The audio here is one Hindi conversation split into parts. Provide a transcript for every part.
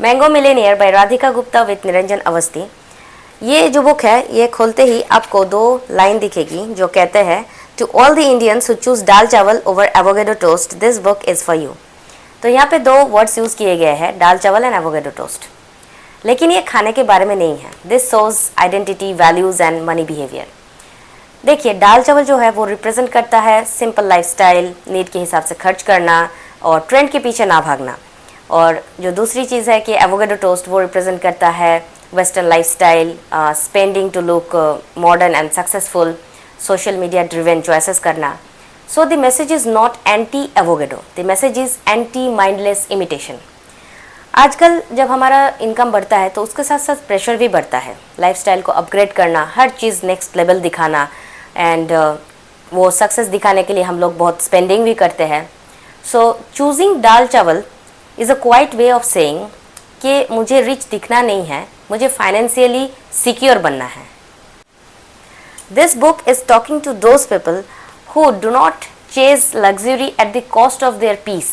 Mango millionaire by Radhika Gupta with Niranjan Avasthi. ये जो बुक है ये खोलते ही आपको दो लाइन दिखेगी जो कहते हैं to all the Indians who choose dal chawal over avocado toast this book is for you. तो यहाँ पे दो वर्ड्स यूज़ किए गए हैं, दाल चावल एंड एवोकेडो टोस्ट, लेकिन ये खाने के बारे में नहीं है। This shows identity, values and money behaviour. देखिए, दाल चावल जो है वो रिप्रेजेंट करता है सिंपल लाइफस्टाइल, नीड के हिसाब से खर्च करना और ट्रेंड के पीछे ना भागना। और जो दूसरी चीज़ है कि एवोकेडो टोस्ट वो रिप्रेजेंट करता है western lifestyle, spending to look modern and successful, social media driven choices करना। So the message is not anti avocado, the message is anti mindless imitation. आजकल जब हमारा इनकम बढ़ता है तो उसके साथ साथ प्रेशर भी बढ़ता है, लाइफस्टाइल को अपग्रेड करना, हर चीज़ नेक्स्ट लेवल दिखाना एंड वो सक्सेस दिखाने के लिए हम लोग बहुत स्पेंडिंग भी करते हैं। सो चूजिंग दाल चावल is a quite way of saying कि मुझे रिच दिखना नहीं है, मुझे फाइनेंशियली सिक्योर बनना है। This book is talking to those people who do not chase luxury at the cost of their peace,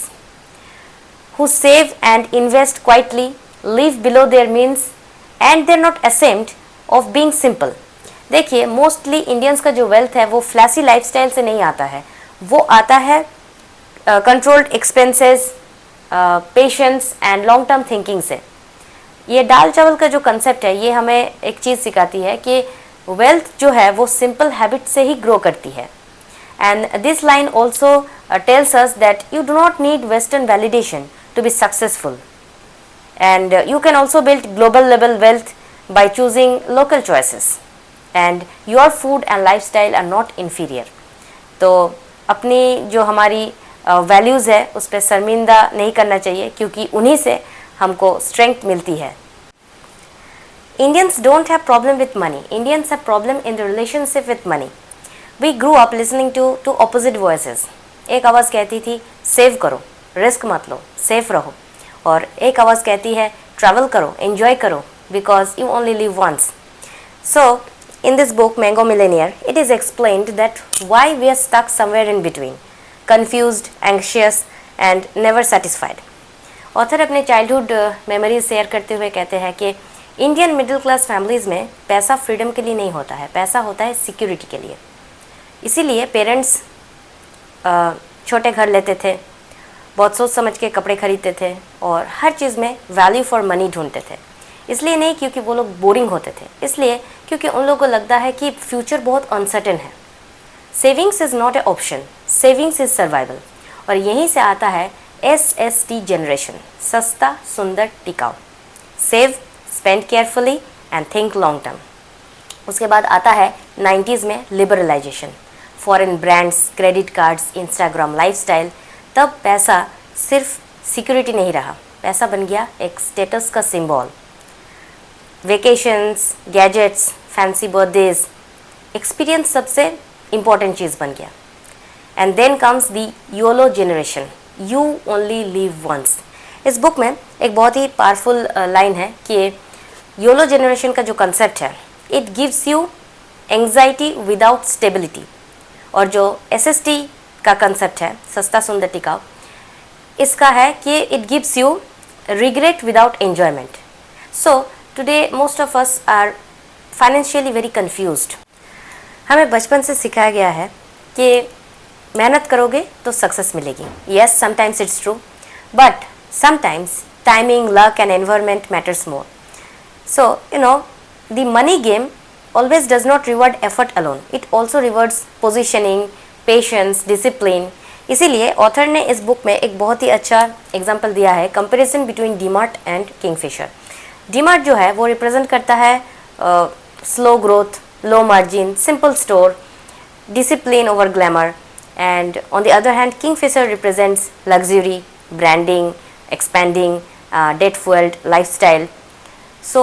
who save and invest quietly, live below their means, and they're not ashamed of being simple. देखिए, मोस्टली इंडियंस का जो वेल्थ है वो फ्लैसी लाइफस्टाइल से नहीं आता है, वो आता है controlled expenses, patience and long term thinking से। ये दाल चावल का जो कंसेप्ट है ये हमें एक चीज़ सिखाती है कि वेल्थ जो है वो सिंपल हैबिट से ही ग्रो करती है। And this line also tells us that you do not need Western validation to be successful, and you can also build global level wealth by choosing local choices, and your food and lifestyle are not inferior. तो अपनी जो हमारी वैल्यूज़ है उस पर शर्मिंदा नहीं करना चाहिए क्योंकि उन्हीं से हमको स्ट्रेंथ मिलती है। Indians don't have problem with money. Indians have problem in the relationship with money. We grew up listening to two opposite voices. एक आवाज़ कहती थी सेव करो, रिस्क मत लो, सेफ रहो, और एक आवाज़ कहती है ट्रैवल करो, एंजॉय करो, because you only live once. So in this book mango millionaire it is explained that why we are stuck somewhere in between, confused, anxious and never satisfied. Author अपने चाइल्डहुड मेमोरीज शेयर करते हुए कहते हैं कि इंडियन मिडिल क्लास फैमिलीज़ में पैसा फ्रीडम के लिए नहीं होता है, पैसा होता है सिक्योरिटी के लिए। इसीलिए पेरेंट्स छोटे घर लेते थे, बहुत सोच समझ के कपड़े खरीदते थे और हर चीज़ में वैल्यू फॉर मनी ढूंढते थे। इसलिए नहीं क्योंकि वो लोग बोरिंग होते थे, इसलिए क्योंकि उन लोगों को लगता है कि फ्यूचर बहुत अनसर्टेन है। Savings is not A option, savings is survival. और यहीं से आता है SST जनरेशन, सस्ता, सुंदर, टिकाऊ। Save, spend carefully and think long term. उसके बाद आता है 90s में liberalisation, foreign brands, credit cards, Instagram lifestyle. तब पैसा सिर्फ सिक्योरिटी नहीं रहा, पैसा बन गया एक स्टेटस का symbol. Vacations, gadgets, fancy birthdays, experience सबसे इम्पॉर्टेंट चीज़ बन गया। And then comes the YOLO generation, you only live once. इस बुक में एक बहुत ही पावरफुल लाइन है कि योलो जनरेशन का जो कंसेप्ट है it gives you anxiety without stability, और जो SST का कंसेप्ट है सस्ता, सुंदर, टिकाऊ, इसका है कि it gives you regret without enjoyment. So today most of us are financially very confused. हमें बचपन से सिखाया गया है कि मेहनत करोगे तो सक्सेस मिलेगी। Yes, sometimes it's true, but sometimes timing, luck and environment matters more. So you know the money game always does not reward effort alone, it also rewards positioning, patience, discipline. इसीलिए ऑथर ने इस बुक में एक बहुत ही अच्छा एग्जांपल दिया है, comparison between DMart and Kingfisher. DMart जो है वो रिप्रेजेंट करता है slow growth, low margin, simple store, discipline over glamour, and on the other hand Kingfisher represents luxury, branding, expanding, debt fueled lifestyle. So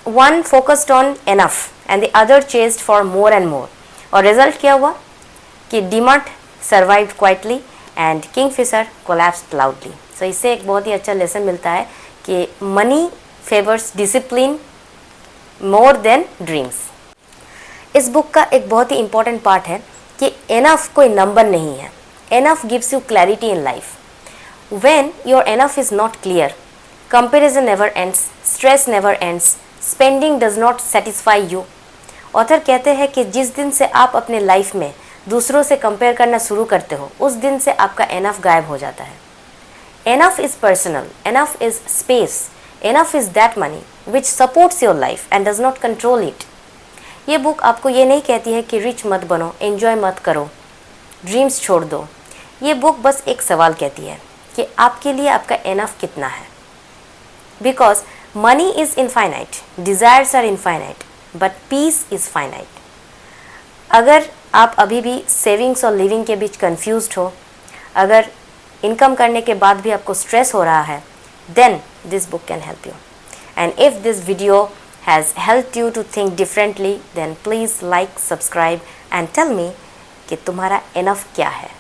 one focused on enough and the other chased for more and more. और रिजल्ट क्या हुआ कि DMart survived quietly and Kingfisher collapsed loudly. So इससे एक बहुत ही अच्छा लेसन मिलता है कि money favours discipline more than dreams. इस बुक का एक बहुत ही इंपॉर्टेंट पार्ट है कि एनफ कोई नंबर नहीं है, enough gives you clarity in life. When your enough is not clear comparison never ends, stress never ends, spending does not satisfy you. Author कहते हैं कि जिस दिन से आप अपने लाइफ में दूसरों से कंपेयर करना शुरू करते हो, उस दिन से आपका एनफ गायब हो जाता है। Enough is personal, enough is space, enough is that money which supports your life and does not control it. ये बुक आपको ये नहीं कहती है कि रिच मत बनो, एंजॉय मत करो, ड्रीम्स छोड़ दो। ये बुक बस एक सवाल कहती है कि आपके लिए आपका एनफ कितना है। Because money is infinite, desires are infinite, but peace is finite. अगर आप अभी भी सेविंग्स और लिविंग के बीच कंफ्यूज्ड हो, अगर इनकम करने के बाद भी आपको स्ट्रेस हो रहा है, then this book can help you. And if this video has helped you to think differently, then please like, subscribe and tell me कि तुम्हारा enough क्या है।